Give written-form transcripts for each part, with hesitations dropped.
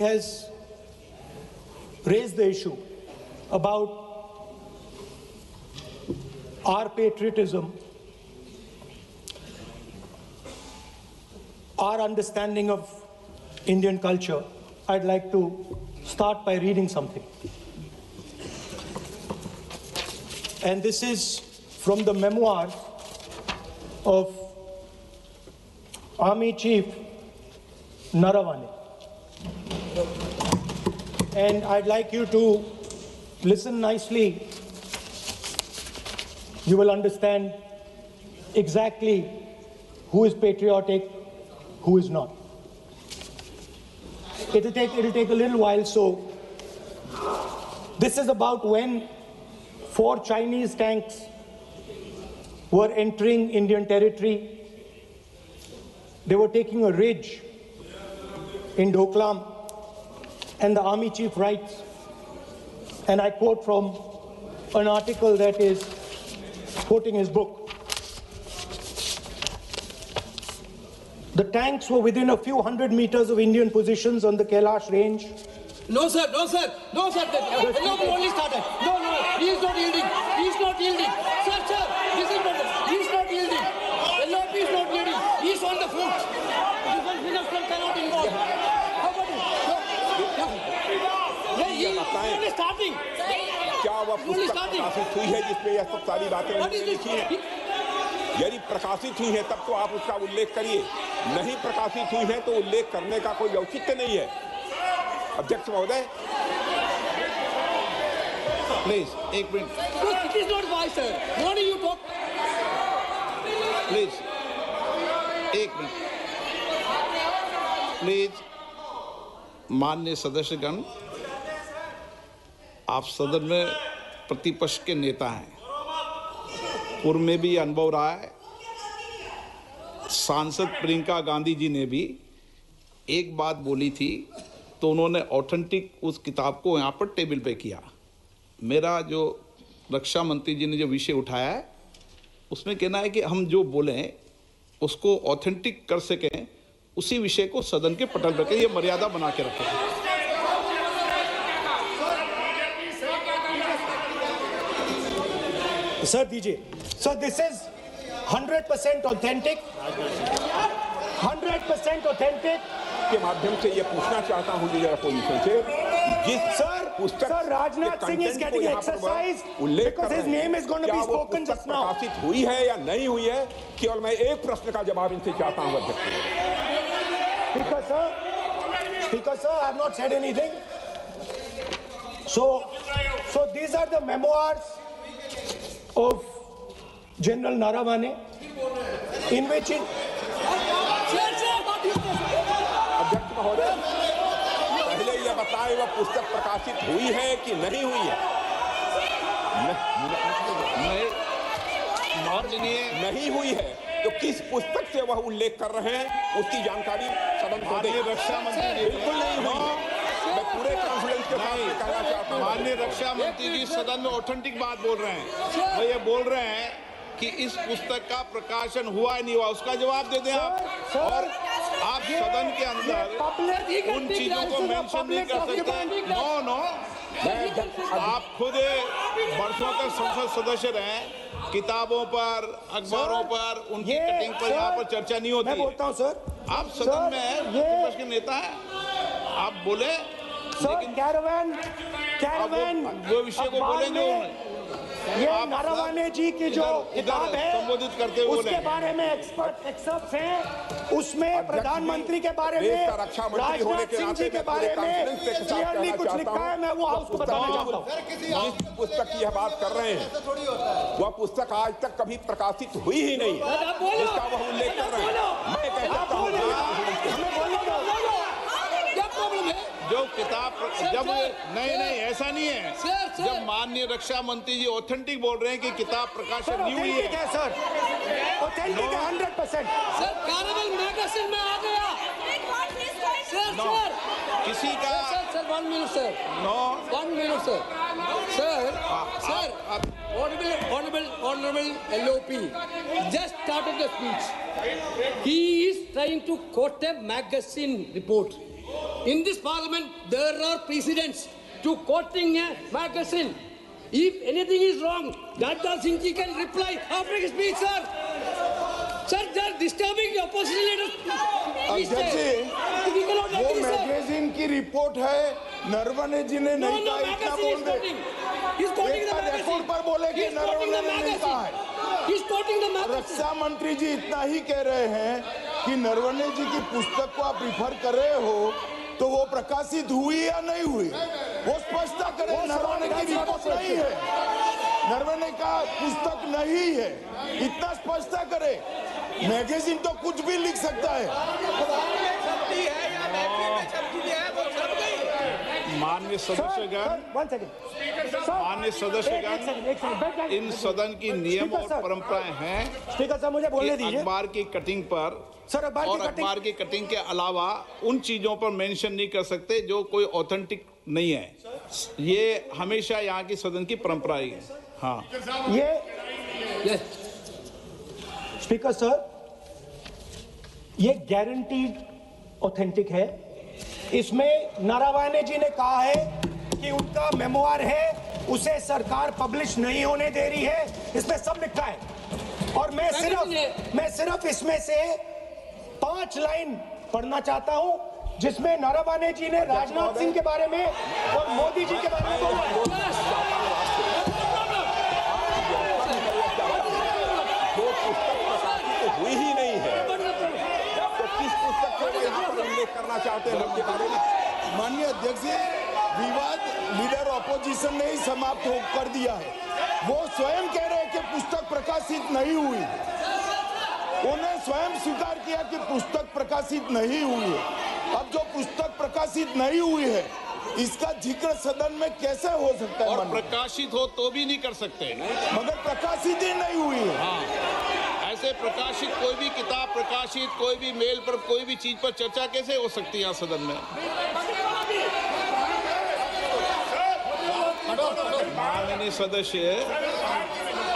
has raised the issue about our patriotism, our understanding of Indian culture. I'd like to start by reading something. And this is from the memoirs of Army Chief Naravane. And I'd like you to listen nicely. You will understand exactly who is patriotic, who is not. It'll take a little while. So this is about when 4 Chinese tanks were entering Indian territory. They were taking a ridge in Doklam, and the army chief writes, and I quote from an article that is quoting his book. The tanks were within a few hundred meters of Indian positions on the Kailash range. No, sir, no, sir, no, sir. No, only started. No, he is not yielding. He is not yielding. Sir, this is not. He is not yielding. LOP is not yielding. He is on the foot. Defense minister cannot involve. How about it? He is only starting. क्या वह पुस्तक प्रकाशित हुई है जिसमें यह सब सारी बातें उन्होंने लिखी हैं? यदि प्रकाशित हुई है तब तो आप उसका उल्लेख करिए, नहीं प्रकाशित हुई है तो उल्लेख करने का कोई औचित्य नहीं है। अध्यक्ष महोदय, प्लीज एक minute. It is not wise, sir. What do you talk? Please एक मिनट। प्लीज माननीय सदस्यगण, आप सदन में प्रतिपक्ष के नेता हैं, पूर्व में भी अनुभव रहा है। सांसद प्रियंका गांधी जी ने भी एक बात बोली थी तो उन्होंने ऑथेंटिक उस किताब को यहाँ पर टेबल पे किया। मेरा जो रक्षा मंत्री जी ने जो विषय उठाया है उसमें कहना है कि हम जो बोलें उसको ऑथेंटिक कर सकें, उसी विषय को सदन के पटल पर ये मर्यादा बना के रखें। Sir, DJ. So this is 100% authentic. 100% authentic. के माध्यम से ये पूछना चाहता हूं लीडर अपोजिशन से, जिस Sir, Rajnath Singh is getting exercise because his name is going to be spoken just now. प्रकाशित हुई है या नहीं हुई है, केवल मैं एक प्रश्न का जवाब इनसे चाहता हूं अध्यक्ष। Speaker sir, I have not said anything. So these are the memoirs of General Naravane, in which अध्यक्ष महोदय, पहले यह बताएं वह पुस्तक प्रकाशित हुई है कि नहीं हुई है? नहीं हुई है तो किस पुस्तक से वह उल्लेख कर रहे हैं उसकी जानकारी सदन को दें। रक्षा मंत्री बिल्कुल नहीं हुई। मैं पूरे कॉन्फिडेंस के साथ कहना चाहता हूं, माननीय रक्षा मंत्री जी सदन में ऑथेंटिक बात बोल रहे हैं। वो ये बोल रहे हैं कि इस पुस्तक का प्रकाशन हुआ है नहीं हुआ, उसका जवाब दे दें आप। और आप सदन के अंदर उन चीजों को मेंशन नहीं कर सकते। नो, आप खुद वर्षों तक संसद सदस्य रहे, किताबों पर, अखबारों पर, उनकी कटिंग पर यहाँ पर चर्चा नहीं होती। मैं बोलता हूँ सर, आप सदन में विपक्ष के नेता हैं, आप बोले, लेकिन कैरावैन वो विषय को बोले जो ये नारावाने जी की जो किताब है संबोधित करते हुए उसके बारे में एक्सपर्ट एक्सर्प्ट्स हैं, उसमें प्रधानमंत्री के बारे में, राजनाथ सिंह जी के बारे में क्लियरली कुछ लिखा है। मैं वो हाउस को बताना चाहता हूँ। जिस पुस्तक की यह बात कर रहे हैं वह पुस्तक आज तक कभी प्रकाशित हुई ही नहीं है जिसका वह उल्लेख कर रहे हैं। मैं कह सकता हूँ जो किताब जब नहीं ऐसा नहीं है। जब माननीय रक्षा मंत्री जी ऑथेंटिक बोल रहे हैं कि किताब प्रकाशन नहीं हुई है सर, ऑथेंटिक है 100%। सर, कार्निवल मैगजीन में आ गया। सर, किसी का sir 1 minute sir. No 1 minute sir. Honorable LOP just started the speech. He is trying to quote a magazine report. In this parliament, there are precedents to quoting a magazine. If anything is wrong, Jadda Singh ji can reply after his speech, sir. Sir, they are disturbing the opposition leaders. अध्यक्ष जी, वो magazine की report है, नरवणे जी ने नहीं कहा, इतना बोल दे। एक रिपोर्ट पर बोले कि नरवणे ने नहीं कहा है। रक्षा मंत्री जी इतना ही कह रहे हैं कि नरवणे जी की पुस्तक को आप रिफर कर रहे हो, तो वो प्रकाशित हुई या नहीं हुई, वो स्पष्ट करें। नरवणे की रिपोर्ट नहीं है, नरवणे का पुस्तक नहीं है, इतना स्पष्ट करे। मैगजीन तो कुछ भी लिख सकता है। माननीय सदस्यगण, माननीय सदस्यगण, इन सदन की नियम और परंपराएं हैं। स्पीकर साहब, मुझे बोलने दीजिए। अखबार की कटिंग पर सर, और अखबार की कटिंग के अलावा उन चीजों पर मेंशन नहीं कर सकते जो कोई ऑथेंटिक नहीं है। ये हमेशा यहाँ की सदन की परंपरा ही है। हाँ, ये स्पीकर सर, ये गारंटीड ऑथेंटिक है। इसमें नारावाने जी ने कहा है कि उनका मेमोआर है, उसे सरकार पब्लिश नहीं होने दे रही है, इसमें सब लिखा है। और मैं सिर्फ इसमें से 5 लाइन पढ़ना चाहता हूं, जिसमें नारावाने जी ने राजनाथ सिंह के बारे में और मोदी जी के बारे में बोला है। जो पुस्तक प्रकाशित हुई ही नहीं है, तो किस पुस्तक को यहाँ पर उल्लेख करना चाहते हैं उनके बारे में? माननीय अध्यक्ष जी, विवाद लीडर ऑपोजिशन ने ही समाप्त कर दिया है। वो स्वयं कह रहे हैं कि पुस्तक प्रकाशित नहीं हुई, उन्हें स्वयं स्वीकार किया कि पुस्तक प्रकाशित नहीं हुई है। अब जो पुस्तक प्रकाशित नहीं हुई है, इसका जिक्र सदन में कैसे हो सकता है? और प्रकाशित हो तो भी नहीं कर सकते, मगर प्रकाशित ही नहीं हुई है। हाँ, ऐसे प्रकाशित कोई भी किताब प्रकाशित, कोई भी मेल पर, कोई भी चीज पर चर्चा कैसे हो सकती है यहाँ सदन में? माननीय सदस्य,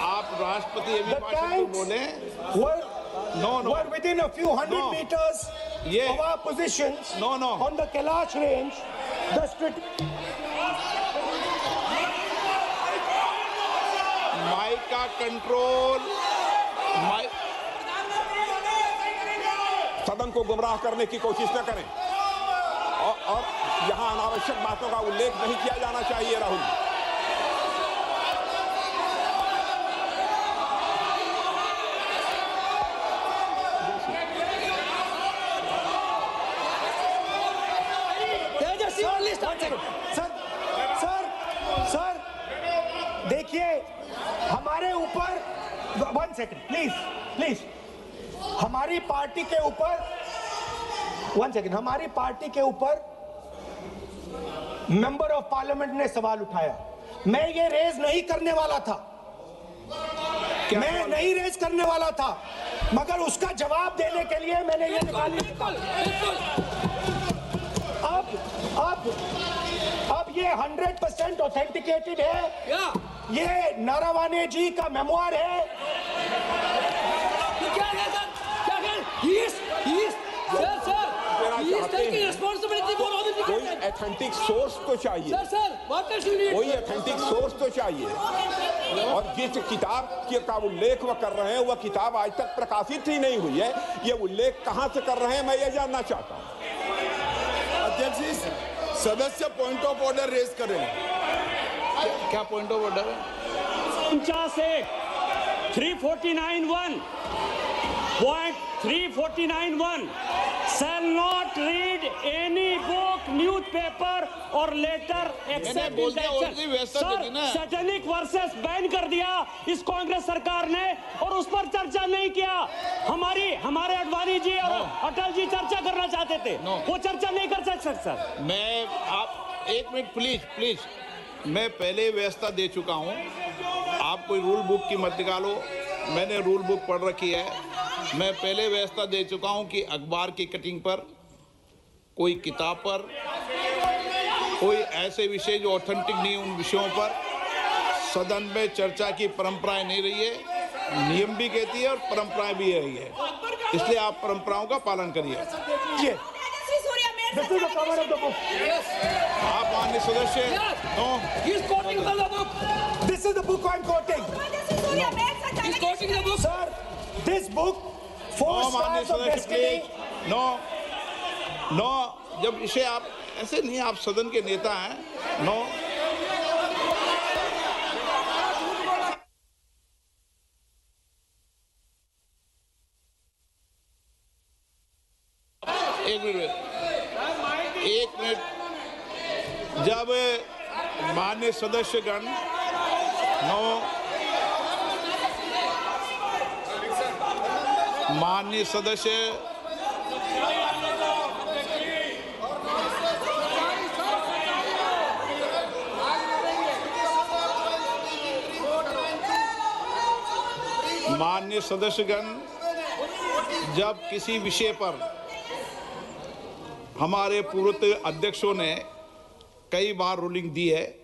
आप राष्ट्रपति अभिभाषण को बोले। Were within a few hundred meters of our positions on the Kailash range. Mic का कंट्रोल, सदन को गुमराह करने की कोशिश न करें, और यहाँ अनावश्यक बातों का उल्लेख नहीं किया जाना चाहिए। राहुल, सर, देखिए, हमारे ऊपर 1 सेकंड प्लीज, हमारी पार्टी के ऊपर 1 सेकंड, हमारी पार्टी के ऊपर मेंबर ऑफ पार्लियामेंट ने सवाल उठाया। मैं ये रेज नहीं करने वाला था, मैं नहीं रेज करने वाला था, मगर उसका जवाब देने के लिए मैंने ये निकाली। अब ये 100% ऑथेंटिकेटेड है। ये नारावाने जी का मेमोआर है। क्या है सर? क्या है? कोई ऑथेंटिक सोर्स तो चाहिए, कोई ऑथेंटिक सोर्स तो चाहिए। और जिस किताब का उल्लेख वह कर रहे हैं, वह किताब आज तक प्रकाशित ही नहीं हुई है। ये उल्लेख कहां से कर रहे हैं, मैं ये जानना चाहता हूं। अध्यक्ष जी, सदस्य पॉइंट ऑफ ऑर्डर रेज करें। क्या पॉइंट ऑफ ऑर्डर है? 349(1) Point 349(1) shall not read any book, newspaper or letter except in the sir, satanic versus ban कर दिया इस कांग्रेस सरकार ने, और उस पर चर्चा नहीं किया। हमारे अडवाणी जी और अटल जी चर्चा करना चाहते थे, वो चर्चा नहीं कर सकते सर। मैं, आप 1 मिनट प्लीज, मैं पहले व्यवस्था दे चुका हूं। आप कोई रूल बुक की मत निकालो, मैंने रूल बुक पढ़ रखी है। मैं पहले व्यवस्था दे चुका हूं कि अखबार की कटिंग पर, कोई किताब पर, कोई ऐसे विषय जो ऑथेंटिक नहीं, उन विषयों पर सदन में चर्चा की परंपराएं नहीं रही है। नियम भी कहती है और परंपराएं भी रही है, इसलिए आप परंपराओं का पालन करिए। This is the cover of the book. आप माननीय सदस्य no He is quoting from the book. This is the book I'm quoting. He is quoting the book. Sir, this book, Four no माननीय Stars of सदस्य Destiny. Please no जब इसे आप ऐसे नहीं, आप सदन के नेता हैं। नो एक मिनट जब माननीय सदस्यगण माननीय सदस्य माननीय सदस्यगण जब किसी विषय पर हमारे पूर्व अध्यक्षों ने कई बार रूलिंग दी है,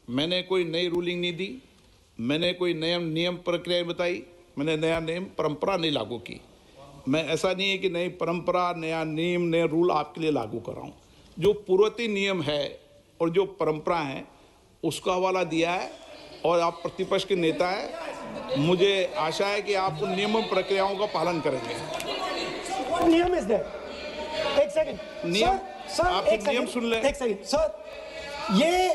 मैंने कोई नई रूलिंग नहीं दी, मैंने कोई नियम प्रक्रिया बताई, मैंने नया नियम परंपरा नहीं लागू की। मैं ऐसा नहीं है कि नई परंपरा, नया नियम, नया रूल आपके लिए लागू कर रहा हूँ। जो पूर्ववर्ती नियम है और जो परंपरा है उसका हवाला दिया है, और आप प्रतिपक्ष के नेता हैं, मुझे आशा है कि आप उन नियम प्रक्रियाओं का पालन करेंगे। नियम इज देयर। एक सेकंड नियम, सर आप एक नियम सेकंड, सुन लें। एक सेकंड सर, ये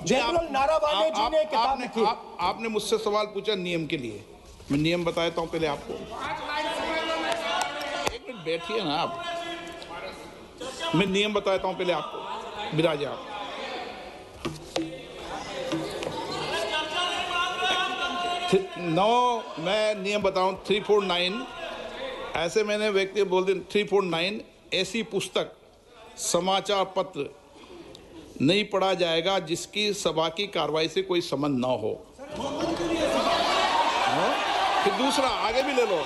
जनरल नारावाने जी ने किताब लिखी। आपने मुझसे सवाल पूछा नियम के लिए, मैं नियम बताता हूं पहले आपको। एक मिनट बैठिए ना आप, मैं नियम बताता हूं पहले आपको। विराज आप मैं नियम बताऊं 349, ऐसे मैंने व्यक्ति बोल दिया 349, ऐसी पुस्तक समाचार पत्र नहीं पढ़ा जाएगा जिसकी सभा की कार्रवाई से कोई संबंध ना हो। फिर दूसरा आगे भी ले लो,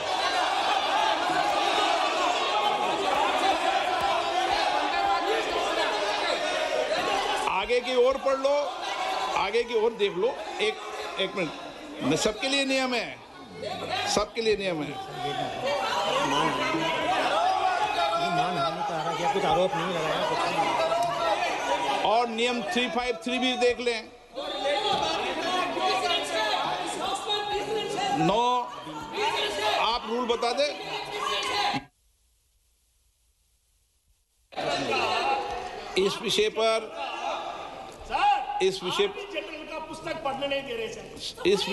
आगे की ओर पढ़ लो, आगे की ओर देख लो। एक मिनट, मैं सबके लिए नियम है, सबके लिए नियम है। कुछ आरोप नहीं लगाया। और नियम 353 भी देख लें। नो, आप रूल बता दे। इस विषय पर जनरल का पुस्तक पढ़ने नहीं दे रहे सर। इस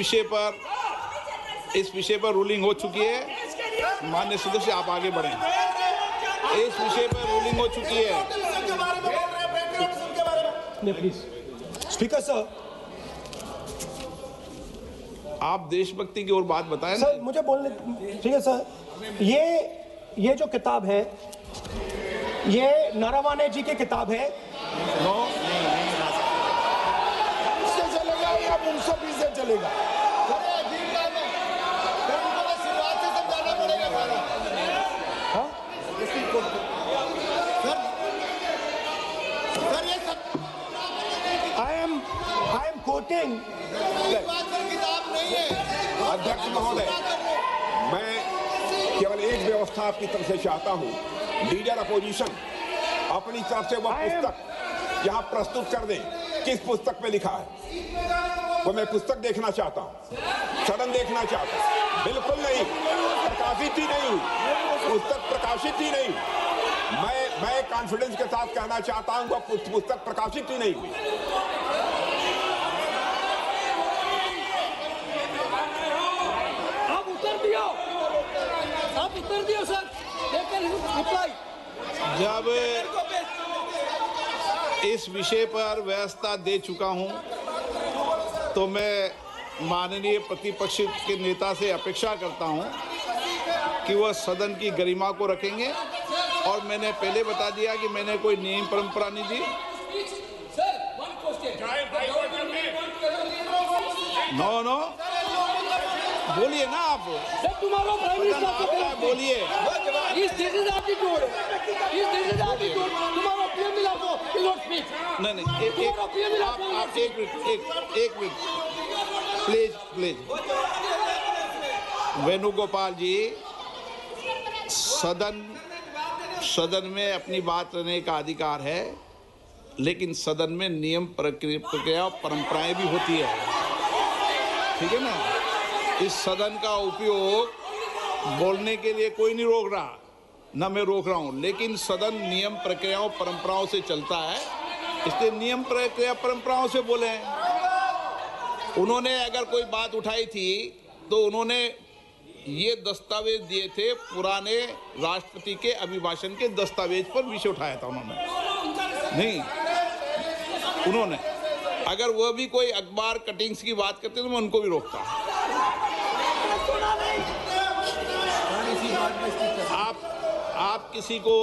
विषय पर रूलिंग हो चुकी है। माननीय सदस्य आप आगे बढ़ें। इस विषय पर रूलिंग हो चुकी है। प्लीज स्पीकर सर, आप देशभक्ति की ओर बात बताएं ना। सर मुझे बोलने, ठीक है सर, ये जो किताब है ये नारावाने जी की किताब है। नो, इससे चलेगा या मुंसफी से चलेगा? I am quoting. अध्यक्ष महोदय, मैं केवल एक व्यवस्था आपकी तरफ से चाहता हूं, लीडर अपोजिशन अपनी तरफ से वह पुस्तक यहाँ प्रस्तुत कर दें। किस पुस्तक में लिखा है वो मैं पुस्तक देखना चाहता हूँ, सदन देखना चाहता हूँ। बिल्कुल नहीं, प्रकाशित ही नहीं हुई पुस्तक, प्रकाशित ही नहीं। मैं कॉन्फिडेंस के साथ कहना चाहता हूँ वह पुस्तक प्रकाशित ही नहीं हुई। आप उत्तर दियो सर, रिप्लाई। जब इस विषय पर व्यवस्था दे चुका हूं तो मैं माननीय प्रतिपक्ष के नेता से अपेक्षा करता हूं कि वह सदन की गरिमा को रखेंगे। और मैंने पहले बता दिया कि मैंने कोई नियम परंपरा नहीं दी। नो, बोलिए ना आप। तुम्हारा प्राइम मिनिस्टर बोलिए। तुम्हारा पीएम मिला तो स्पीच। नहीं, एक मिनट प्लीज। वेणुगोपाल जी, सदन सदन में अपनी बात रखने का अधिकार है, लेकिन सदन में नियम प्रक्रिया और परंपराएं भी होती है, ठीक है ना। इस सदन का उपयोग बोलने के लिए कोई नहीं रोक रहा, ना मैं रोक रहा हूं, लेकिन सदन नियम प्रक्रियाओं परंपराओं से चलता है, इसलिए नियम प्रक्रिया परंपराओं से बोले। उन्होंने अगर कोई बात उठाई थी तो उन्होंने ये दस्तावेज दिए थे, पुराने राष्ट्रपति के अभिभाषण के दस्तावेज पर विषय उठाया था उन्होंने, नहीं उन्होंने। अगर वह भी कोई अखबार कटिंग्स की बात करते तो मैं उनको भी रोकता। आप किसी को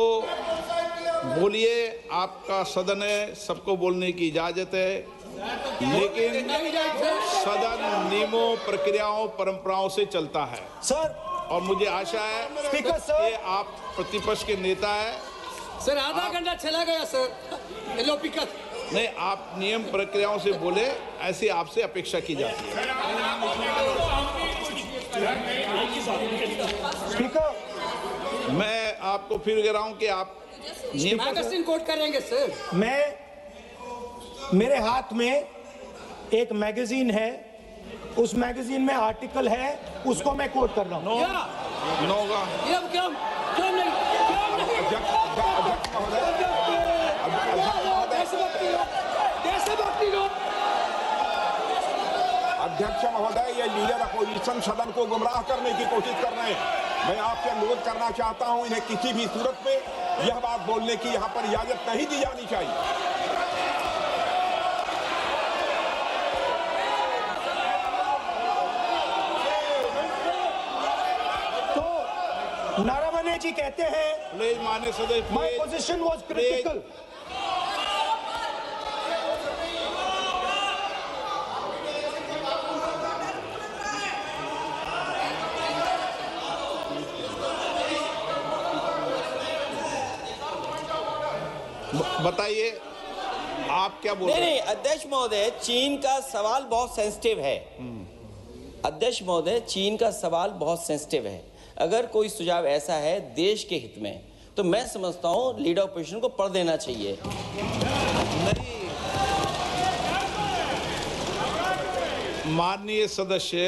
बोलिए, आपका सदन है, सबको बोलने की इजाजत है, लेकिन सदन नियमों प्रक्रियाओं परंपराओं से चलता है सर। और मुझे आशा है स्पीकर सर, कि आप प्रतिपक्ष के नेता है सर। आधा घंटा चला गया सर, एलओपी का नहीं, आप नियम प्रक्रियाओं से बोले, ऐसी आपसे अपेक्षा की जाती है। स्पीकर, मैं आपको फिर कह रहा हूं कि आप मैगजीन कोट करेंगे सर। मेरे हाथ में एक मैगजीन है, उस मैगजीन में आर्टिकल है, उसको मैं कोट कर रहा हूँ। अध्यक्ष महोदय, ये लीडर अपोजिशन सदन को गुमराह करने की कोशिश कर रहे हैं। मैं आपसे अनुरोध करना चाहता हूं, इन्हें किसी भी सूरत में यह बात बोलने की यहां पर इजाजत नहीं दी जानी चाहिए। तो नारावने जी कहते हैं, माननीय सदस्य, माय पोजीशन वाज क्रिटिकल। बताइए आप क्या बोल रहे हैं? नहीं, अध्यक्ष महोदय, चीन का सवाल बहुत सेंसिटिव है। अध्यक्ष महोदय, चीन का सवाल बहुत सेंसिटिव है। अगर कोई सुझाव ऐसा है देश के हित में, तो मैं समझता हूं लीडर ऑपोजिशन को पढ़ देना चाहिए। नहीं, माननीय सदस्य,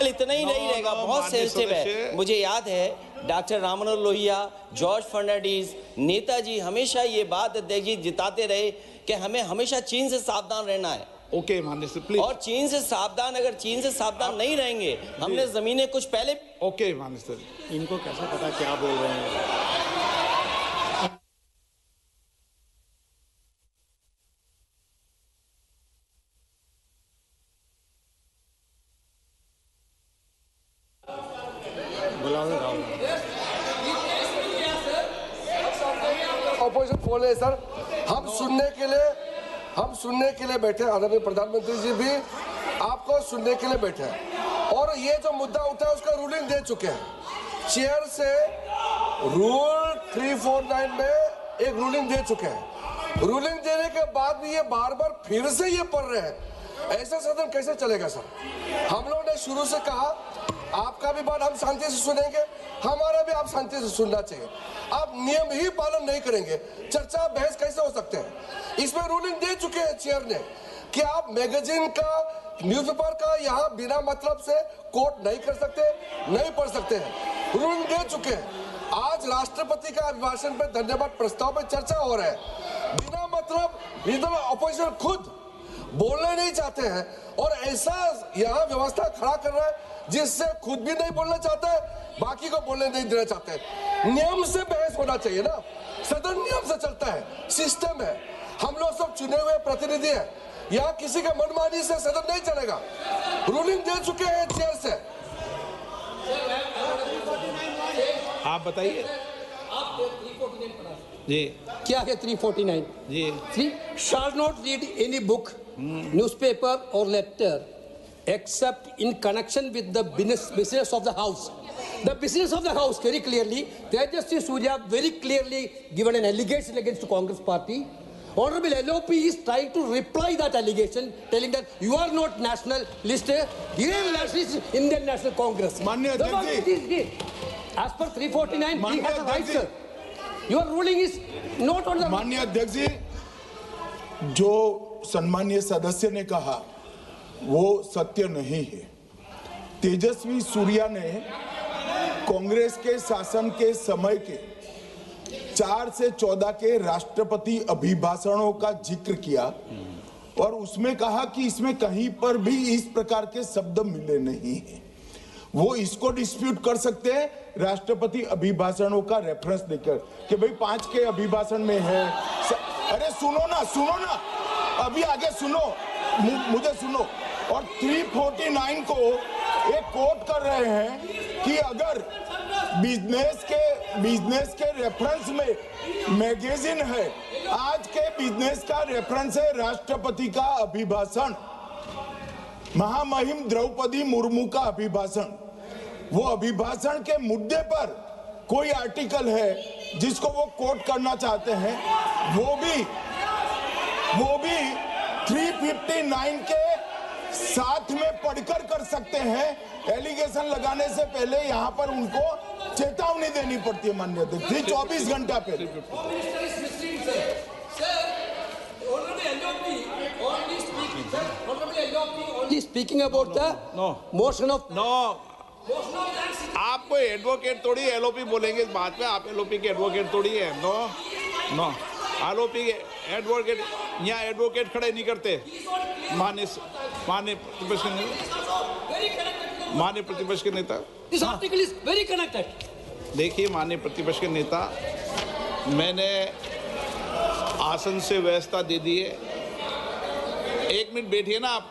इतना ही नहीं रहेगा, बहुत सेंसिटिव है। मुझे याद है डॉक्टर राम मनोहर लोहिया, जॉर्ज फर्नांडिस, नेताजी हमेशा ये बात अध्यक्ष जी जिताते रहे कि हमें हमेशा चीन से सावधान रहना है। ओके माननीय सर, प्लीज। और चीन से सावधान, अगर चीन से सावधान नहीं रहेंगे, हमने जमीनें कुछ पहले। ओके माननीय सर। इनको कैसे पता क्या बोल रहे हैं? ऑपोजिशन बोल रहे सर, हम सुनने के लिए बैठे, आदरणीय प्रधानमंत्री जी भी आपको सुनने के लिए बैठे हैं, और ये जो मुद्दा उठा है उसका रूलिंग दे चुके हैं। चेयर से रूल 349 में एक रूलिंग दे चुके हैं। रूलिंग देने के बाद भी ये बार बार फिर से ये पढ़ रहे हैं, ऐसा सदन कैसे चलेगा सर? हम लोगों ने शुरू से कहा आपका भी बात हम शांति से सुनेंगे, हमारा भी आप शांति से सुनना चाहिए। आप नियम ही पालन नहीं करेंगे, चर्चा बहस कैसे हो सकते हैं? इसमें रूलिंग दे चुके हैं चेयर ने कि आप मैगजीन का, न्यूज़पेपर का यहाँ बिना मतलब से कोट नहीं कर सकते, नहीं पढ़ सकते हैं। रूलिंग दे चुके हैं। आज राष्ट्रपति का अभिभाषण पे धन्यवाद प्रस्ताव पे चर्चा हो रहा है, बिना मतलब लीडर ऑपोजिशन खुद बोलना नहीं चाहते हैं, और ऐसा यहाँ व्यवस्था खड़ा कर रहा है जिससे खुद भी नहीं बोलना चाहता है, बाकी को बोलने नहीं देना चाहते हैं। नियम से बहस होना चाहिए ना, सदन नियम से चलता है, सिस्टम है, हम लोग सब चुने हुए प्रतिनिधि हैं, यहाँ किसी का मनमानी से सदन नहीं चलेगा। रूलिंग दे चुके हैं चेयर से। आप बताइए जी, क्या है 349 जी? 3 shall not read any book, newspaper or letter except in connection with the business of the house. The business of the house, very clearly, Tejaswi Surya very clearly given an allegation against the Congress party. Honorable LOP is trying to reply that allegation, telling that you are not national list, Indian National Congress. माननीय अध्यक्ष जी, As per 349, he has a right, sir. Your ruling is not on the. माननीय अध्यक्ष जी, जो सम्मानीय सदस्य ने कहा वो सत्य नहीं है। तेजस्वी सूर्या ने कांग्रेस के शासन के समय के 4 से 14 के राष्ट्रपति अभिभाषणों का जिक्र किया और उसमें कहा कि इसमें कहीं पर भी इस प्रकार के शब्द मिले नहीं हैं। वो इसको डिस्प्यूट कर सकते हैं राष्ट्रपति अभिभाषणों का रेफरेंस देकर कि भाई 5 के अभिभाषण में है। अरे सुनो ना, अभी आगे सुनो, मुझे सुनो। और 349 को एक कोट कर रहे हैं कि अगर बिजनेस के रेफरेंस में मैगजीन है, आज के बिजनेस का रेफरेंस है राष्ट्रपति का अभिभाषण, महामहिम द्रौपदी मुर्मू का अभिभाषण। वो अभिभाषण के मुद्दे पर कोई आर्टिकल है जिसको वो कोट करना चाहते हैं, वो भी 359 के साथ में पढ़कर कर सकते हैं। एलिगेशन लगाने से पहले यहाँ पर उनको चेतावनी देनी पड़ती है माननीय अध्यक्ष, 24 घंटा पहले। Speaking about the motion of आप कोई एडवोकेट थोड़ी एलओपी बोलेंगे इस बात में, आप एलओपी के एडवोकेट थोड़ी है। नो एलओपी के एडवोकेट यहाँ एडवोकेट खड़े नहीं करते। माननीय प्रतिपक्ष के नेता, This article is very connected. देखिए माननीय प्रतिपक्ष के नेता, मैंने आसन से व्यवस्था दे दी है। 1 मिनट बैठिए ना आप,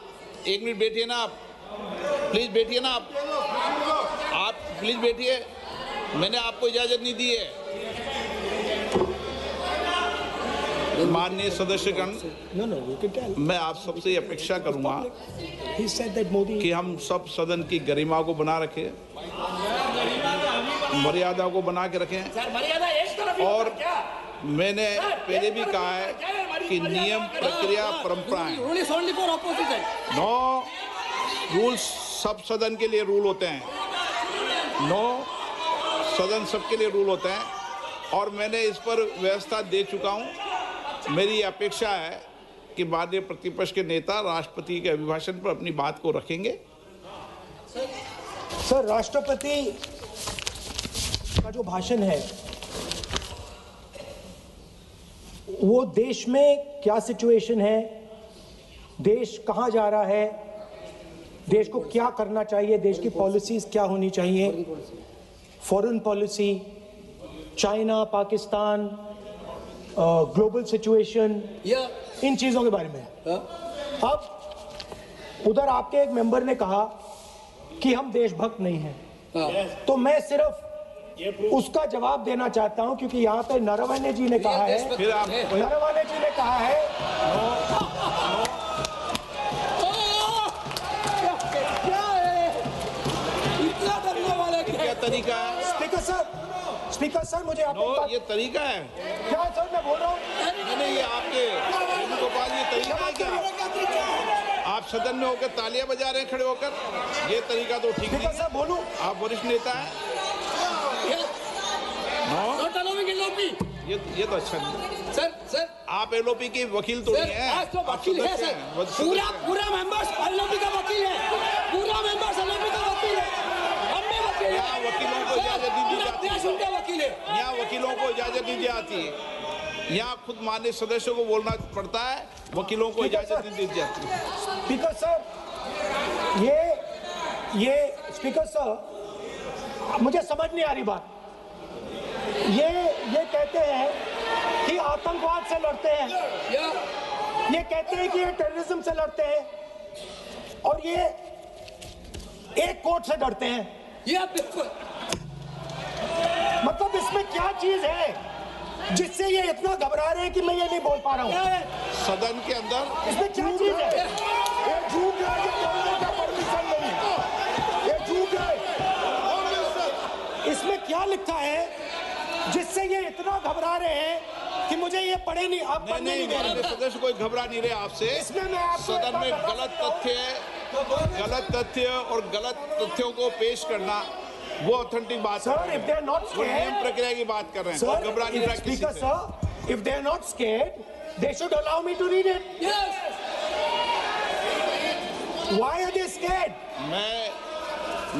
1 मिनट बैठिए ना आप, प्लीज बैठिए ना आप प्लीज बैठिए। मैंने आपको इजाजत नहीं दी है। माननीय सदस्यगण, मैं आप सबसे अपेक्षा करूंगा कि हम सब सदन की गरिमा को बना रखें, मर्यादा को बना के रखें। और मैंने पहले भी कहा है कि नियम, प्रक्रिया, परंपराएं, नो रूल्स सब सदन के लिए रूल होते हैं, सदन सबके लिए रूल होते हैं। और मैंने इस पर व्यवस्था दे चुका हूं। मेरी अपेक्षा है कि माननीय प्रतिपक्ष के नेता राष्ट्रपति के अभिभाषण पर अपनी बात को रखेंगे। सर, राष्ट्रपति का जो भाषण है वो देश में क्या सिचुएशन है, देश कहां जा रहा है, देश को क्या करना चाहिए, देश की पॉलिसीज क्या होनी चाहिए, foreign policy, China, Pakistan, global situation, इन चीजों के बारे में। अब उधर आपके एक मेंबर ने कहा कि हम देशभक्त नहीं हैं, तो मैं सिर्फ उसका जवाब देना चाहता हूं क्योंकि यहाँ पे नरवणे जी ने कहा है, नरवणे जी ने कहा है क्या तरीका है? स्पीकर सर मुझे ये तरीका है क्या सर, मैं बोल रहा हूँ नहीं, ये आपके वेणुगोपाल, ये तरीका है क्या? आप सदन में होकर तालियां बजा रहे हैं खड़े होकर, ये तरीका तो ठीक नहीं है। बोलूं, आप वरिष्ठ नेता हैं। ये तो अच्छा नहीं। सर आप एलओपी के वकील तो नहीं है, तो वकील है सर, पूरा मेंबर्स एलओपी का वकील है, पूरा मेंबर्स एलओपी का वकील है, हम भी वकील हैं। यहाँ वकीलों को इजाजत नहीं दी जाती है, उनका वकील है। यहाँ वकीलों को इजाजत नहीं दी जाती है, यहाँ खुद माननीय सदस्यों को बोलना पड़ता है, वकीलों को इजाजत नहीं दी जाती। स्पीकर सर, ये स्पीकर सर, मुझे समझ नहीं आ रही बात। ये कहते हैं कि आतंकवाद से लड़ते हैं, ये कहते हैं कि ये टेररिज्म से लड़ते हैं, और ये एक कोर्ट से डरते हैं। मतलब इसमें क्या चीज है जिससे ये इतना घबरा रहे हैं कि मैं ये नहीं बोल पा रहा हूँ? सदन के अंदर इसमें क्या चीज है? ये झूठ है, ये बोलने का परमिशन नहीं, ये झूठ है। इसमें क्या लिखा है जिससे ये इतना घबरा रहे हैं कि मुझे ये पढ़े नहीं, आप पढ़ने नहीं दे रहे। सदस्य कोई घबरा नहीं रहे आपसे। इसमें मैं आपको सदन में गलत तथ्य और गलत तथ्यों को पेश करना वो ऑथेंटिक बात Sir, if they are not वो नियम scared, प्रक्रिया की बात कर रहे हैं। sir, और घबरा नहीं रहा if, किसी Speaker, से। sir, if they are not scared, they should allow me to read it. Yes. Why are they scared?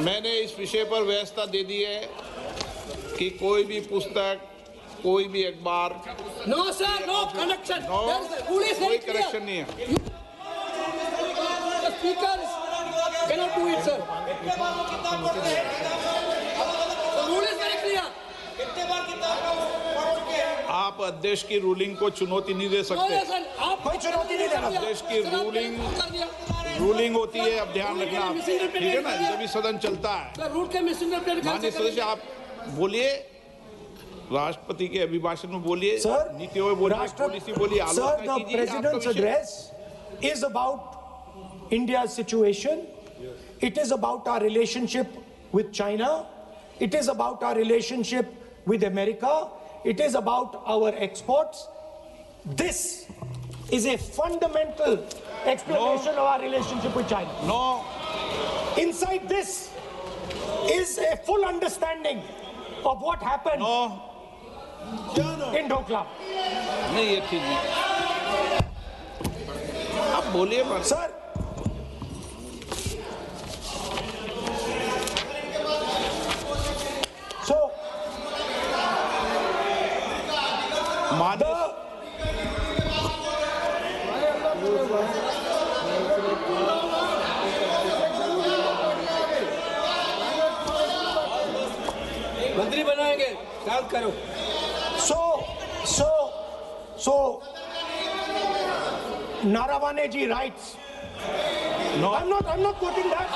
मैंने इस विषय पर व्यवस्था दे दी है कि कोई भी पुस्तक, कोई भी अखबार, No, sir, no connection. No, There is a rule is कोई very clear. करेक्शन नहीं है। The speaker cannot do it, sir. The rule is very clear. आप अध्यक्ष की रूलिंग को चुनौती नहीं दे No, सकते। yes, sir. आप कोई चुनौती नहीं देना। देश की रूलिंग होती है, अब ध्यान रखना आप, ठीक है ना, जब भी सदन चलता है। सर रूल के मिसइंटरप्रेट माननीय सदस्य आप बोलिए, राष्ट्रपति के अभिभाषण में बोलिए, Sir, नीतियों में बोलिए, पॉलिसी बोलिए, Sir, आलोचना the कीजिए। President's address is about India's situation. It is about our relationship with China. It is about our relationship with America. It is about our exports. This is a fundamental explanation of our relationship with China. No, Inside this is a full understanding of what happened no, in Doklam. नहीं ये ठीक नहीं। आप बोलिए बस। Sir, so माननीय मंत्री बनाएंगे, याद करो। So, Narawane ji writes. No. I'm not quoting that.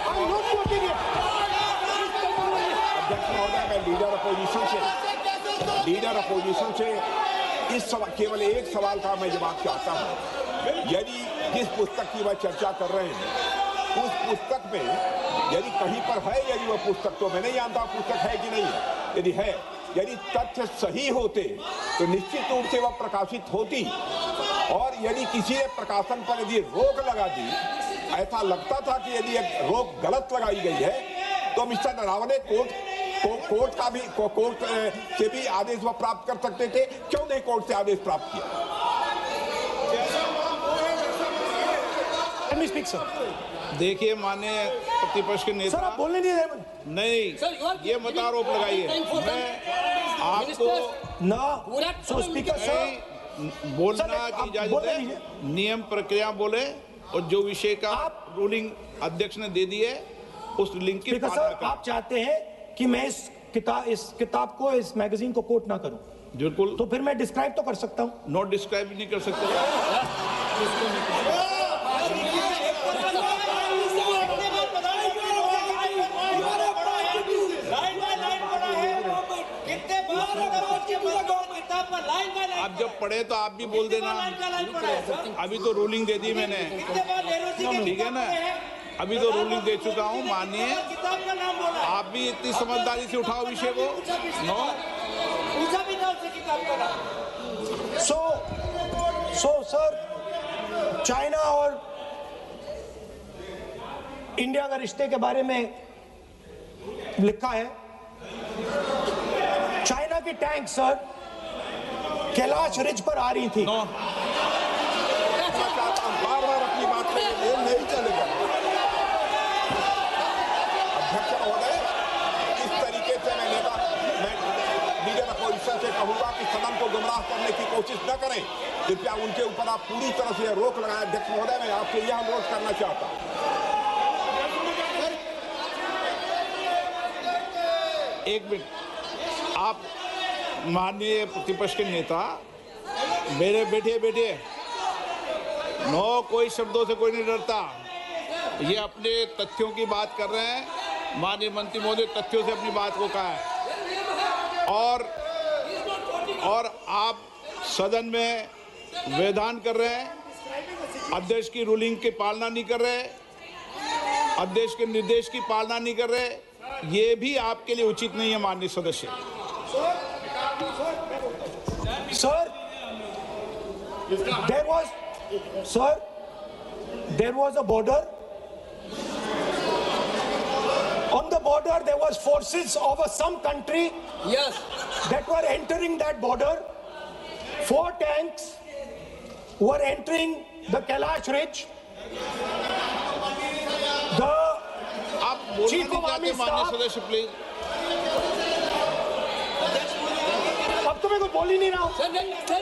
I'm not quoting it. अध्यक्ष महोदय, मैं लीडर अपोजिशन से इस केवल एक सवाल का मैं जवाब चाहता हूं। यदि जिस पुस्तक की वह चर्चा कर रहे हैं, उस पुस्तक में यदि कहीं पर है, यदि वह पुस्तक, तो मैं नहीं जानता पुस्तक है कि नहीं, यदि है, यदि तथ्य सही होते तो निश्चित रूप से वह प्रकाशित होती। और यदि किसी ने प्रकाशन पर यदि रोक लगा दी, ऐसा लगता था कि यदि रोक गलत लगाई गई है, तो मिस्टर नरावने कोर्ट से भी आदेश वह प्राप्त कर सकते थे। क्यों नहीं कोर्ट से आदेश प्राप्त किया? Let me speak, sir. देखिए माननीय प्रतिपक्ष के Sir, नेता, आप बोलने नहीं दे रहे। नहीं Sir, you are ये मत आरोप लगाइए। मैं आपको No. So, Speaker, sir. बोलना Sir, की आप इजाजत बोलने है, दीजिए। नियम प्रक्रिया बोले, और जो विषय का रूलिंग अध्यक्ष ने दे दी है उस लिंक की Speaker, पालना sir, करें। आप चाहते हैं कि मैं इस किताब को, इस मैगजीन को कोट ना करूं, बिल्कुल, तो फिर मैं डिस्क्राइब तो कर सकता हूं। नोट डिस्क्राइब नहीं कर सकते। आप जब पढ़े तो आप भी बोल देना। अभी तो रूलिंग दे दी मैंने, ठीक है ना, अभी तो रूलिंग दे चुका हूँ। मानिए आप भी इतनी समझदारी से उठाओ विषय को। नो, So, sir, चाइना और इंडिया का रिश्ते के बारे में लिखा है, चाइना की टैंक सर कैलाश रिज पर आ रही थी। नो, बार-बार अपनी बात पे ये नहीं चलेगा। अध्यक्ष महोदय, इस तरीके से मैं लीडर अपोजिशन से कहूंगा कि सदन को गुमराह करने की कोशिश न करें। कृपया उनके ऊपर आप पूरी तरह से रोक लगाएं। अध्यक्ष महोदय, मैं आपसे यह अनुरोध करना चाहता हूं। एक मिनट, आप माननीय प्रतिपक्ष के नेता मेरे बैठिए। नो, कोई शब्दों से कोई नहीं डरता। ये अपने तथ्यों की बात कर रहे हैं। माननीय मंत्री महोदय तथ्यों से अपनी बात को कहा है, और आप सदन में वेदान कर रहे हैं, अध्यक्ष की रूलिंग की पालना नहीं कर रहे, अध्यक्ष के निर्देश की पालना नहीं कर रहे। ये भी आपके लिए उचित नहीं है माननीय सदस्य। Sir, there was a border On the border, there was forces of some country Yes. that were entering that border. 4 tanks were entering the Kailash Ridge. The आप बोलना Chief नहीं of चाहते Army माननीय Staff- सदस्य please. अब तो मैं कुछ बोल ही नहीं रहा हूं। सर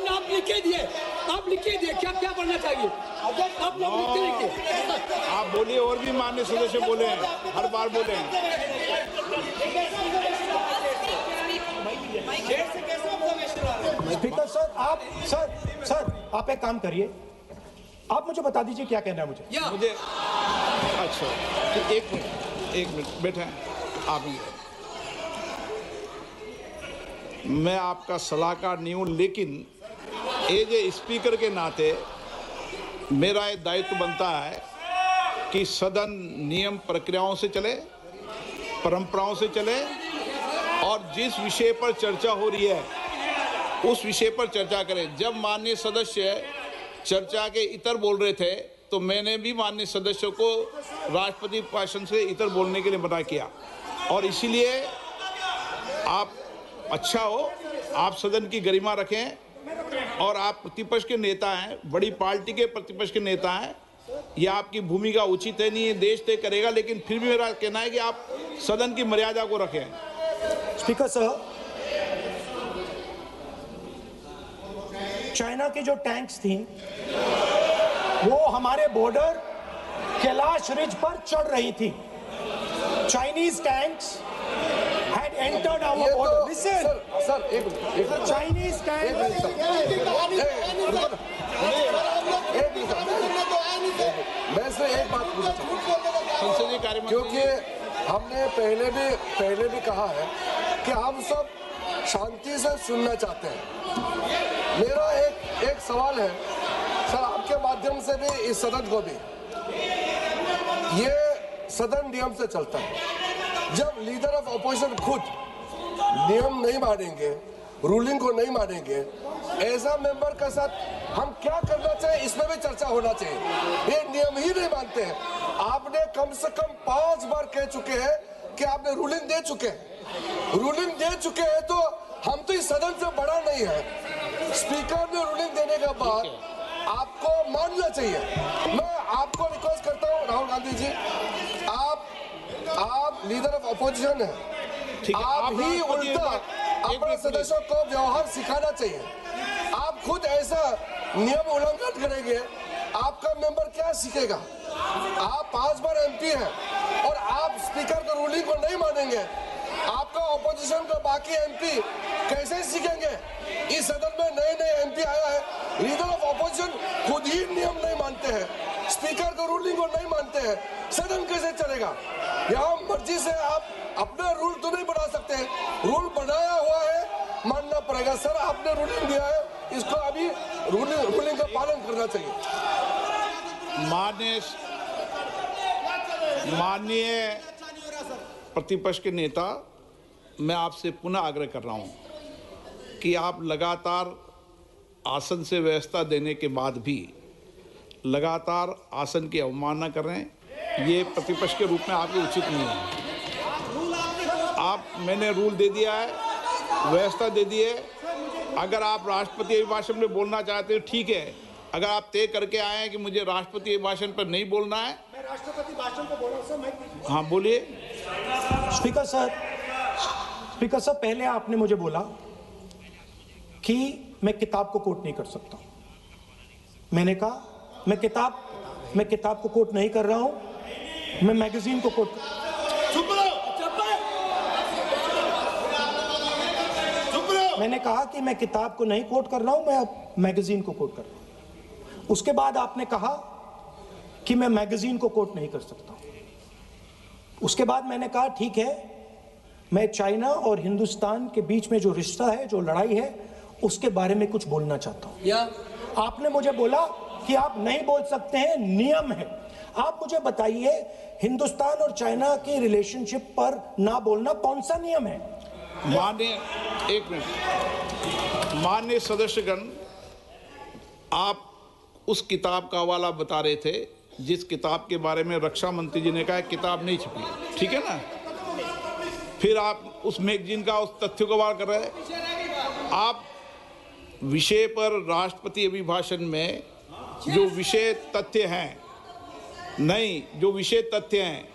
आप लिख के दिए, आप लिख के दिए, क्या क्या पढ़ना चाहिए आप लोग लिख के लिखिए। आप बोलिए, और भी माननीय सदस्य बोले हैं, हर बार बोले हैं। स्पीकर सर आप एक काम करिए, आप मुझे बता दीजिए क्या कहना है मुझे। मुझे अच्छा, तो एक मिनट बैठे हैं आप। मैं आपका सलाहकार नहीं हूं, लेकिन एज ए स्पीकर के नाते मेरा ये दायित्व बनता है कि सदन नियम प्रक्रियाओं से चले, परंपराओं से चले, और जिस विषय पर चर्चा हो रही है उस विषय पर चर्चा करें। जब माननीय सदस्य चर्चा के इतर बोल रहे थे तो मैंने भी माननीय सदस्यों को राष्ट्रपति भाषण से इतर बोलने के लिए मना किया, और इसीलिए आप अच्छा हो, आप सदन की गरिमा रखें, और आप प्रतिपक्ष के नेता हैं, बड़ी पार्टी के प्रतिपक्ष के नेता हैं, यह आपकी भूमिका उचित है, नहीं है देश तय करेगा, लेकिन फिर भी मेरा कहना है कि आप सदन की मर्यादा को रखें। स्पीकर सर, चाइना की जो टैंक्स थी वो हमारे बॉर्डर कैलाश रिज पर चढ़ रही थी। Chinese tanks had entered our border. Listen, sir एक मिनट, Chinese tanks. मैं से एक बात पूछना चाहता हूं, संसदीय कार्य मंत्री, क्योंकि हमने पहले भी कहा है कि हम सब शांति से सुनना चाहते हैं। मेरा एक सवाल है सर, आपके माध्यम से भी इस सदन को भी, ये सदन नियम से चलता है। जब लीडर ऑफ ऑपोजिशन खुद नियम नहीं मानेंगे, रूलिंग को नहीं मानेंगे, ऐसा मेंबर के साथ हम क्या करना चाहिए, इसमें भी चर्चा होना चाहिए। ये नियम ही नहीं मानते हैं। आपने कम से कम 5 बार कह चुके हैं कि आपने रूलिंग दे चुके हैं, तो हम तो इस सदन से बड़ा नहीं है। स्पीकर ने रूलिंग देने के बाद आपको मानना चाहिए। मैं आपको रिक्वेस्ट करता हूँ राहुल गांधी जी, आप लीडर ऑफ ऑपोजिशन है, आप ही उल्टा अपने सदस्यों को व्यवहार सिखाना चाहिए। आप खुद ऐसा नियम उल्लंघन करेंगे, आपका मेंबर क्या सीखेगा? आप 5 बार एमपी हैं और आप स्पीकर के रूलिंग को नहीं मानेंगे, आपका ऑपोजिशन का बाकी एमपी कैसे सीखेंगे? इस सदन में नए एमपी आया है, लीडर ऑफ ऑपोजिशन खुद ही नियम नहीं मानते हैं, स्पीकर के रूलिंग को नहीं मानते हैं, सदन कैसे चलेगा? यहाँ मर्जी से आप अपना रूल तो नहीं बना सकते, रूल बनाया हुआ है, मानना पड़ेगा। सर आपने रूलिंग दिया है, इसको अभी रूलिंग का पालन करना चाहिए। माननीय प्रतिपक्ष के नेता, मैं आपसे पुनः आग्रह कर रहा हूं कि आप लगातार आसन से व्यवस्था देने के बाद भी लगातार आसन की अवमानना कर रहे हैं। ये प्रतिपक्ष के रूप में आपके उचित नहीं है। मैंने रूल दे दिया है, व्यवस्था दे दी है। अगर आप राष्ट्रपति अभिभाषण में बोलना चाहते हो ठीक है, अगर आप तय करके आए हैं कि मुझे राष्ट्रपति अभिभाषण पर नहीं बोलना है। मैं राष्ट्रपति भाषण को बोल रहा हूं सर, मैं हाँ बोलिए। स्पीकर सर, पहले आपने मुझे बोला कि मैं किताब को कोट नहीं कर सकता। मैंने कहा मैं किताब को कोट नहीं कर रहा हूं, मैं मैगजीन को कोट मैंने कहा कि मैं किताब को नहीं कोट कर रहा हूं, मैं अब मैगजीन को कोट कर रहा हूं। उसके बाद आपने कहा कि मैं मैगजीन को कोट नहीं कर सकता। उसके बाद मैंने कहा ठीक है, मैं चाइना और हिंदुस्तान के बीच में जो रिश्ता है, जो लड़ाई है, उसके बारे में कुछ बोलना चाहता हूं। आपने मुझे बोला कि आप नहीं बोल सकते हैं, नियम है। आप मुझे बताइए, हिंदुस्तान और चाइना की रिलेशनशिप पर ना बोलना कौन सा नियम है? माननीय सदस्यगण, आप उस किताब का हवाला बता रहे थे जिस किताब के बारे में रक्षा मंत्री जी ने कहा किताब नहीं छपी, ठीक है ना? फिर आप उस मैगजीन का उस तथ्य को वार कर रहे हैं। आप विषय पर राष्ट्रपति अभिभाषण में जो विषय तथ्य हैं, नहीं, जो विषय तथ्य हैं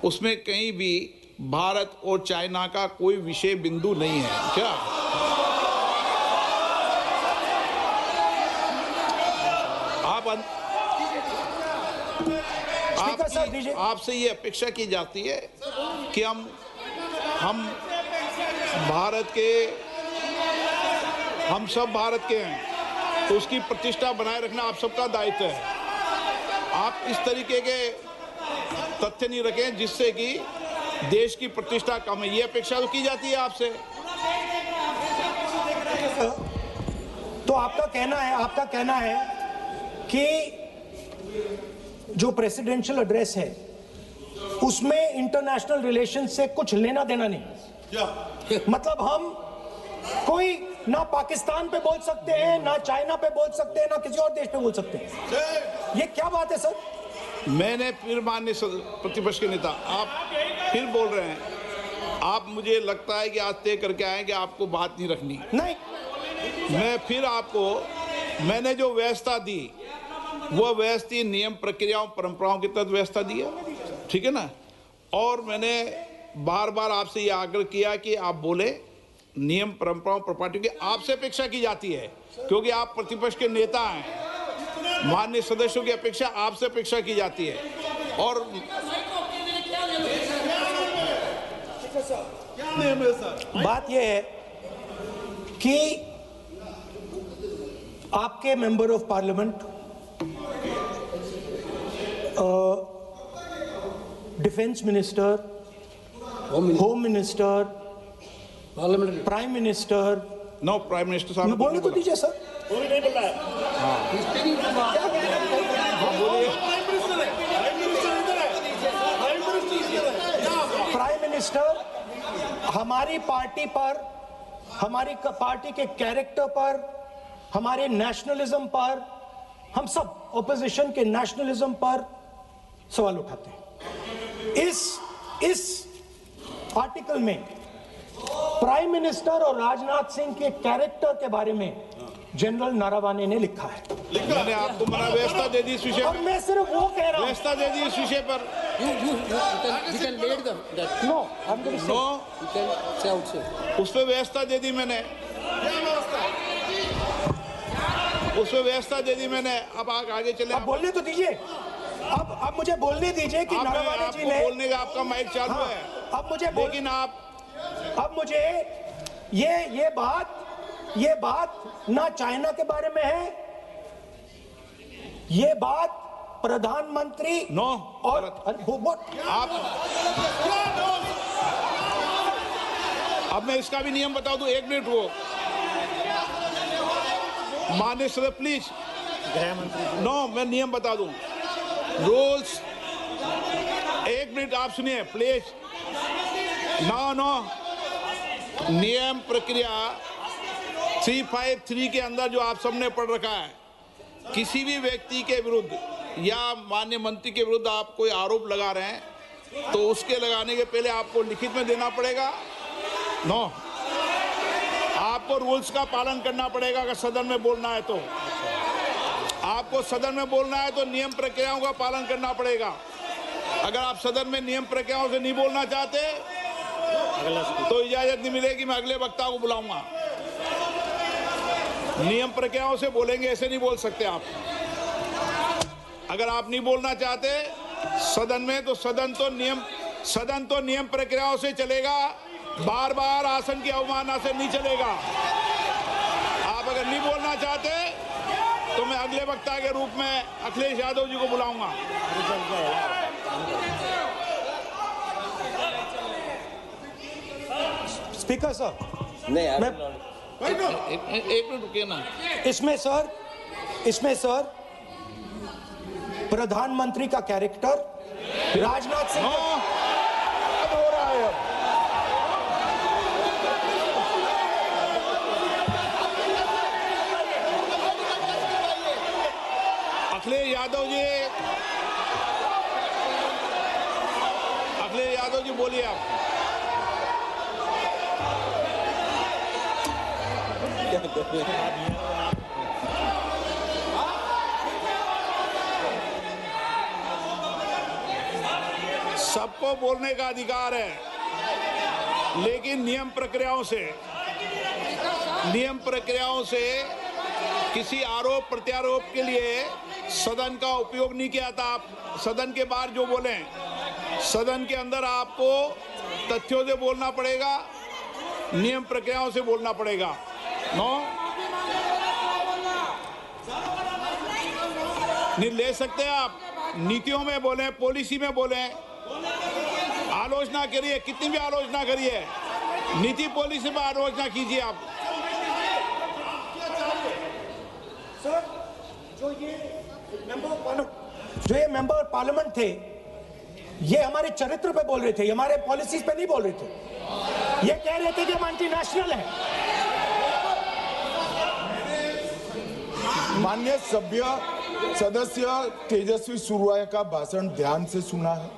उसमें कहीं भी भारत और चाइना का कोई विषय बिंदु नहीं है क्या? आपसे ये अपेक्षा की जाती है कि हम भारत के, हम सब भारत के हैं, तो उसकी प्रतिष्ठा बनाए रखना आप सबका दायित्व है। आप इस तरीके के तथ्य नहीं रखें जिससे कि देश की प्रतिष्ठा कम है, ये अपेक्षा तो की जाती है आपसे। तो आपका कहना है कि जो प्रेसिडेंशियल एड्रेस है उसमें इंटरनेशनल रिलेशन से कुछ लेना देना नहीं। मतलब हम कोई ना पाकिस्तान पे बोल सकते हैं, ना चाइना पे बोल सकते हैं, ना किसी और देश पे बोल सकते हैं। ये क्या बात है सर? मैंने फिर माननीय प्रतिपक्ष के नेता, आप फिर बोल रहे हैं। आप, मुझे लगता है कि आज तय करके आए कि आपको बात नहीं रखनी। नहीं, मैं फिर आपको, मैंने जो व्यवस्था दी वह व्यवस्था नियम, प्रक्रियाओं, परंपराओं के तहत व्यवस्था दी है, ठीक है ना। और मैंने बार बार आपसे ये आग्रह किया कि आप बोले, नियम, परंपराओं, प्रॉपर्टी की आपसे अपेक्षा की जाती है, क्योंकि आप प्रतिपक्ष के नेता हैं। माननीय सदस्यों की अपेक्षा आपसे अपेक्षा की जाती है। और बात यह है कि आपके member of parliament, defence minister, home minister, prime minister, no, prime minister साहब बोलने तो दीजिए सर। प्राइम मिनिस्टर हमारी पार्टी पर, हमारी पार्टी के कैरेक्टर पर, हमारे नेशनलिज्म पर, हम सब ऑपोजिशन के नेशनलिज्म पर सवाल उठाते हैं। इस आर्टिकल में प्राइम मिनिस्टर और राजनाथ सिंह के कैरेक्टर के बारे में जनरल नारावाने ने लिखा है। मैंने आपको मना व्यवस्था दे दी इस विषय और मैं सिर्फ वो कह रहा हूं, व्यवस्था दे दी इस विषय पर। उस पर व्यवस्था दे दी मैंने, उस पर व्यवस्था दे दी मैंने। अब आगे चले, अब बोलने तो दीजिए। अब मुझे बोलने दीजिए कि नारावाने जी ने, बोलने का आपका माइक चालू है। अब मुझे, लेकिन अब मुझे ये बात ना चाइना के बारे में है, ये बात प्रधानमंत्री और आप, अब मैं इसका भी नियम बता दूं, 1 मिनट वो माननीय सदस्य प्लीज, नो, मैं नियम बता दूं, रूल्स। 1 मिनट आप सुनिए प्लीज। नो, नियम प्रक्रिया 353 के अंदर जो आप सबने पढ़ रखा है, किसी भी व्यक्ति के विरुद्ध या माननीय मंत्री के विरुद्ध आप कोई आरोप लगा रहे हैं तो उसके लगाने के पहले आपको लिखित में देना पड़ेगा। नो, आपको रूल्स का पालन करना पड़ेगा। अगर सदन में बोलना है तो आपको सदन में बोलना है तो नियम प्रक्रियाओं का पालन करना पड़ेगा। अगर आप सदन में नियम प्रक्रियाओं से नहीं बोलना चाहते तो इजाजत नहीं मिलेगी, मैं अगले वक्ता को बुलाऊंगा। नियम प्रक्रियाओं से बोलेंगे, ऐसे नहीं बोल सकते आप। अगर आप नहीं बोलना चाहते सदन में तो सदन तो नियम प्रक्रियाओं से चलेगा, बार बार आसन की अवमानना से नहीं चलेगा। आप अगर नहीं बोलना चाहते तो मैं अगले वक्ता के रूप में अखिलेश यादव जी को बुलाऊंगा। स्पीकर सर, नहीं, एक मिनट रुकिए ना। इसमें सर प्रधानमंत्री का कैरेक्टर राजनाथ सिंह हो रहा है। अखिलेश यादव जी बोलिए आप। सबको बोलने का अधिकार है, लेकिन नियम प्रक्रियाओं से किसी आरोप प्रत्यारोप के लिए सदन का उपयोग नहीं किया था। आप सदन के बाहर जो बोलें, सदन के अंदर आपको तथ्यों से बोलना पड़ेगा, नियम प्रक्रियाओं से बोलना पड़ेगा। नो नहीं ले सकते आप, नीतियों में बोलें, पॉलिसी में बोलें, आलोचना करिए, कितनी भी आलोचना करिए, नीति पॉलिसी में आलोचना कीजिए आप। सर, जो ये मेंबर पार्लियामेंट थे, ये हमारे चरित्र पे बोल रहे थे, हमारे पॉलिसीज पे नहीं बोल रहे थे। ये कह रहे थे कि हम एंटी नेशनल है। माननीय सदस्य तेजस्वी सूर्या का भाषण ध्यान से सुना है।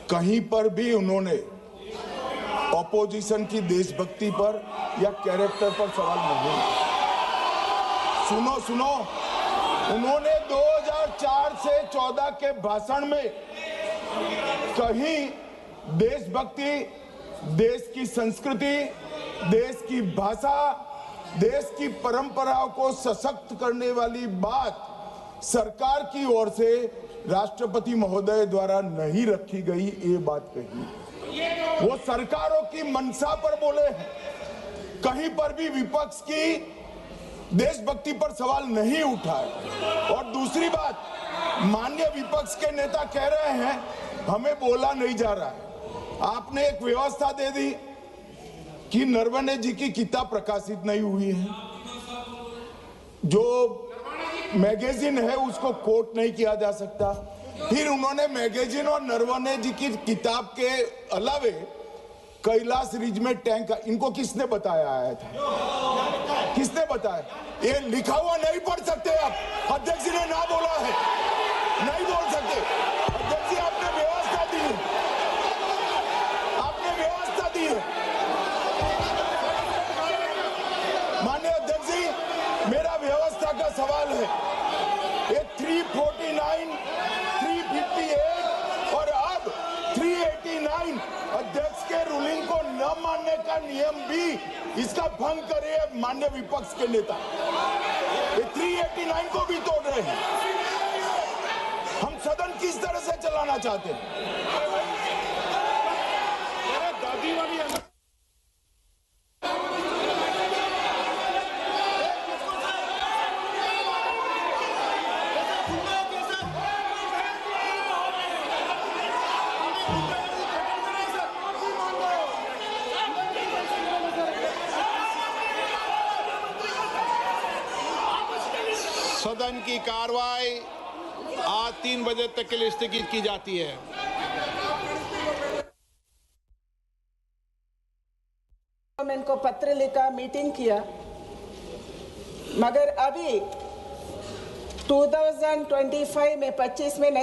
कहीं पर भी उन्होंने ऑपोजिशन की देशभक्ति पर या कैरेक्टर पर सवाल नहीं। सुनो, उन्होंने 2004 से 14 के भाषण में कहीं देशभक्ति, देश की संस्कृति, देश की भाषा, देश की परंपराओं को सशक्त करने वाली बात सरकार की ओर से राष्ट्रपति महोदय द्वारा नहीं रखी गई, ये बात कही। वो सरकारों की मंशा पर बोले हैं, कहीं पर भी विपक्ष की देशभक्ति पर सवाल नहीं उठाए। और दूसरी बात, माननीय विपक्ष के नेता कह रहे हैं हमें बोला नहीं जा रहा है। आपने एक व्यवस्था दे दी कि नरवणे जी की किताब प्रकाशित नहीं हुई है, जो मैगजीन है उसको कोट नहीं किया जा सकता। फिर उन्होंने मैगजीन और नरवणे जी की किताब के अलावे कैलाश रिज में टैंक, इनको किसने बताया आया था? किसने बताया? ये लिखा हुआ नहीं पढ़ सकते आप, अध्यक्ष जी ने ना बोला है, नहीं बोल सकते। अध्यक्ष जी आपने व्यवस्था दी है, आपने व्यवस्था दी है। माननीय अध्यक्ष जी, मेरा व्यवस्था का सवाल है। ये 349, 358 और अब 389 अध्यक्ष के रूलिंग को न मानने का नियम भी इसका भंग करे माननीय विपक्ष के नेता। ये 389 को भी तोड़ रहे हैं। हम सदन किस तरह से चलाना चाहते हैं? सदन की कार्रवाई आज 3 बजे तक के लिए स्थगित की जाती है। को पत्र लिखा, मीटिंग किया, मगर अभी 2025 में 25 में नहीं